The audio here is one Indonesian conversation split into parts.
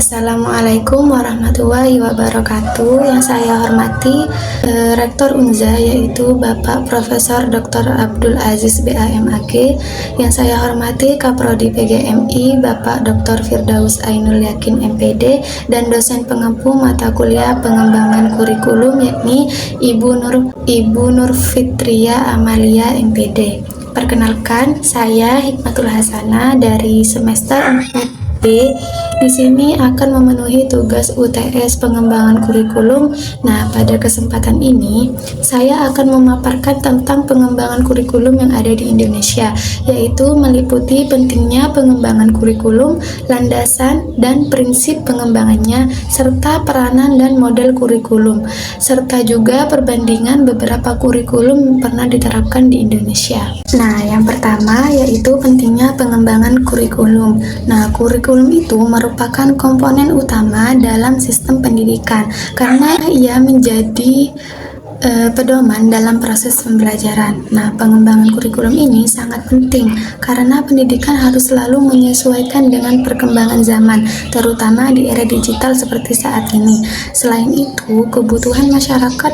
Assalamualaikum warahmatullahi wabarakatuh. Yang saya hormati Rektor Unza, yaitu Bapak Profesor Dr. Abdul Aziz BAMAG. Yang saya hormati Kaprodi PGMI Bapak Dr. Firdaus Ainul Yakin MPD, dan dosen pengampu mata kuliah pengembangan kurikulum yakni Ibu Nur Fitria Amalia MPD. Perkenalkan, saya Hikmatul Hasanah dari semester 4 B. Di sini akan memenuhi tugas UTS pengembangan kurikulum. Nah, pada kesempatan ini saya akan memaparkan tentang pengembangan kurikulum yang ada di Indonesia, yaitu meliputi pentingnya pengembangan kurikulum, landasan dan prinsip pengembangannya, serta peranan dan model kurikulum, serta juga perbandingan beberapa kurikulum yang pernah diterapkan di Indonesia. Nah, yang pertama yaitu pentingnya pengembangan kurikulum. Nah, kurikulum itu merupakan komponen utama dalam sistem pendidikan karena ia menjadi pedoman dalam proses pembelajaran. Nah, pengembangan kurikulum ini sangat penting karena pendidikan harus selalu menyesuaikan dengan perkembangan zaman, terutama di era digital seperti saat ini. Selain itu, kebutuhan masyarakat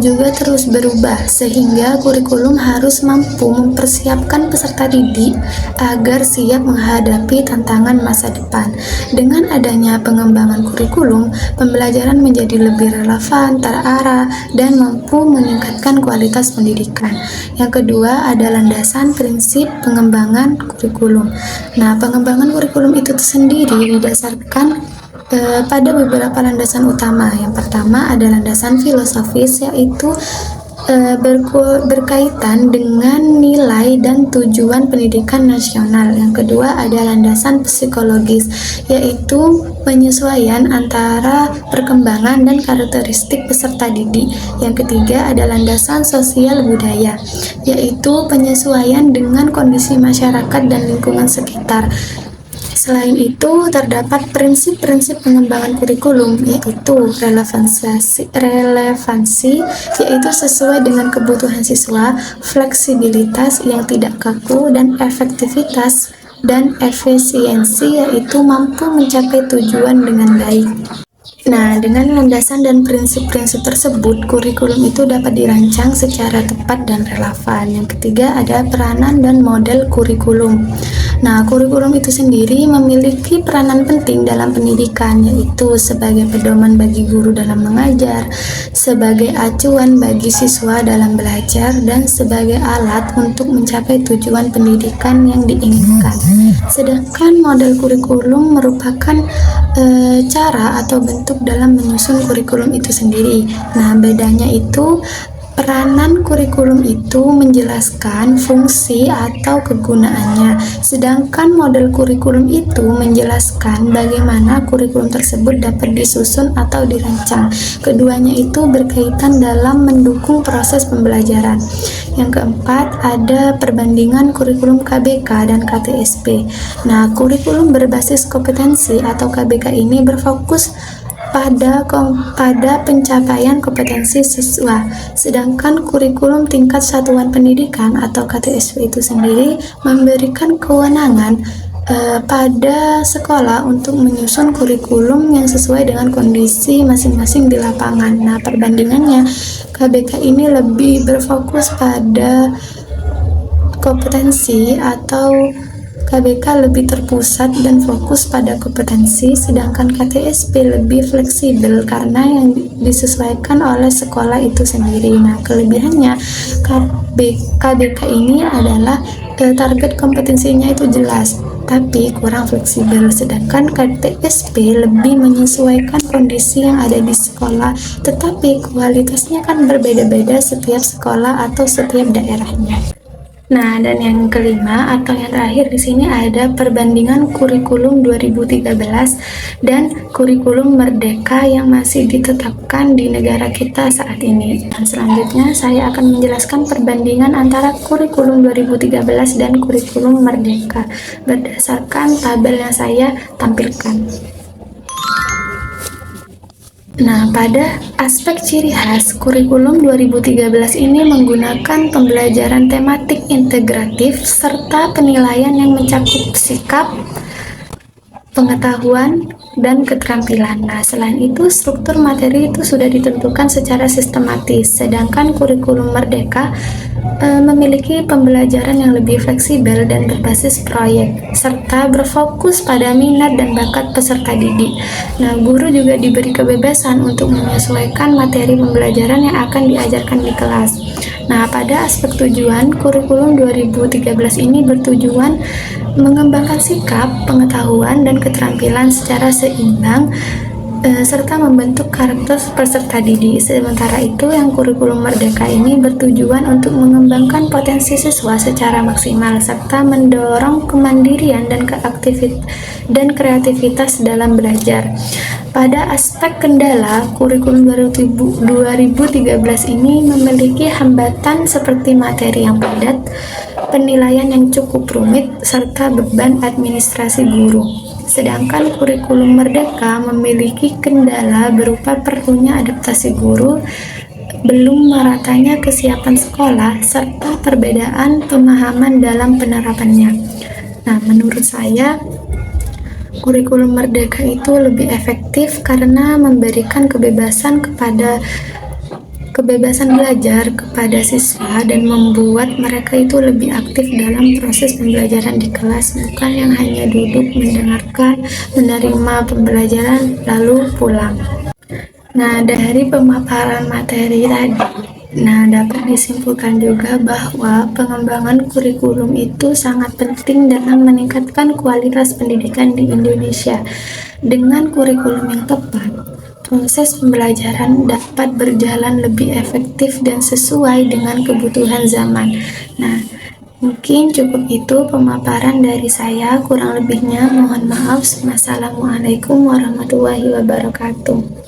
juga terus berubah, sehingga kurikulum harus mampu mempersiapkan peserta didik agar siap menghadapi tantangan masa depan. Dengan adanya pengembangan kurikulum, pembelajaran menjadi lebih relevan, terarah, dan mampu meningkatkan kualitas pendidikan. Yang kedua ada landasan prinsip pengembangan kurikulum. Nah, pengembangan kurikulum itu sendiri didasarkan pada beberapa landasan utama. Yang pertama ada landasan filosofis, yaitu berkaitan dengan nilai dan tujuan pendidikan nasional. Yang kedua ada landasan psikologis, yaitu penyesuaian antara perkembangan dan karakteristik peserta didik. Yang ketiga ada landasan sosial budaya, yaitu penyesuaian dengan kondisi masyarakat dan lingkungan sekitar. Selain itu, terdapat prinsip-prinsip pengembangan kurikulum, yaitu relevansi, yaitu sesuai dengan kebutuhan siswa, fleksibilitas yang tidak kaku, dan efektivitas dan efisiensi, yaitu mampu mencapai tujuan dengan baik. Nah, dengan landasan dan prinsip-prinsip tersebut, kurikulum itu dapat dirancang secara tepat dan relevan. Yang ketiga ada peranan dan model kurikulum. Nah, kurikulum itu sendiri memiliki peranan penting dalam pendidikan, yaitu sebagai pedoman bagi guru dalam mengajar, sebagai acuan bagi siswa dalam belajar, dan sebagai alat untuk mencapai tujuan pendidikan yang diinginkan. Sedangkan model kurikulum merupakan cara atau bentuk dalam menyusun kurikulum itu sendiri. Nah, bedanya itu peranan kurikulum itu menjelaskan fungsi atau kegunaannya, sedangkan model kurikulum itu menjelaskan bagaimana kurikulum tersebut dapat disusun atau dirancang. Keduanya itu berkaitan dalam mendukung proses pembelajaran. Yang keempat ada perbandingan kurikulum KBK dan KTSP. Nah, kurikulum berbasis kompetensi atau KBK ini berfokus pada pencapaian kompetensi siswa, sedangkan kurikulum tingkat satuan pendidikan atau KTSP itu sendiri memberikan kewenangan pada sekolah untuk menyusun kurikulum yang sesuai dengan kondisi masing-masing di lapangan. Nah, perbandingannya, KBK ini lebih berfokus pada kompetensi, atau KBK lebih terpusat dan fokus pada kompetensi, sedangkan KTSP lebih fleksibel karena yang disesuaikan oleh sekolah itu sendiri. Nah, kelebihannya KBK ini adalah target kompetensinya itu jelas, tapi kurang fleksibel, sedangkan KTSP lebih menyesuaikan kondisi yang ada di sekolah, tetapi kualitasnya kan berbeda-beda setiap sekolah atau setiap daerahnya. Nah, dan yang kelima atau yang terakhir di sini ada perbandingan kurikulum 2013 dan kurikulum Merdeka yang masih ditetapkan di negara kita saat ini. Dan selanjutnya saya akan menjelaskan perbandingan antara kurikulum 2013 dan kurikulum Merdeka berdasarkan tabel yang saya tampilkan. Nah, pada aspek ciri khas, kurikulum 2013 ini menggunakan pembelajaran tematik integratif serta penilaian yang mencakup sikap, pengetahuan, dan keterampilan. Nah, selain itu struktur materi itu sudah ditentukan secara sistematis, sedangkan kurikulum Merdeka memiliki pembelajaran yang lebih fleksibel dan berbasis proyek, serta berfokus pada minat dan bakat peserta didik. Nah, guru juga diberi kebebasan untuk menyesuaikan materi pembelajaran yang akan diajarkan di kelas. Nah, pada aspek tujuan, kurikulum 2013 ini bertujuan mengembangkan sikap, pengetahuan, dan keterampilan secara seimbang serta membentuk karakter peserta didik. Sementara itu, yang kurikulum Merdeka ini bertujuan untuk mengembangkan potensi siswa secara maksimal serta mendorong kemandirian dan kreativitas dalam belajar. Pada aspek kendala, kurikulum 2013 ini memiliki hambatan seperti materi yang padat, penilaian yang cukup rumit, serta beban administrasi guru. Sedangkan kurikulum Merdeka memiliki kendala berupa perlunya adaptasi guru, belum meratanya kesiapan sekolah, serta perbedaan pemahaman dalam penerapannya. Nah, menurut saya, kurikulum Merdeka itu lebih efektif karena memberikan kebebasan belajar kepada siswa dan membuat mereka itu lebih aktif dalam proses pembelajaran di kelas, bukan yang hanya duduk mendengarkan, menerima pembelajaran lalu pulang. Nah, dari pemaparan materi tadi, dapat disimpulkan juga bahwa pengembangan kurikulum itu sangat penting dalam meningkatkan kualitas pendidikan di Indonesia. Dengan kurikulum yang tepat, proses pembelajaran dapat berjalan lebih efektif dan sesuai dengan kebutuhan zaman. Nah, mungkin cukup itu pemaparan dari saya. Kurang lebihnya mohon maaf. Wassalamualaikum warahmatullahi wabarakatuh.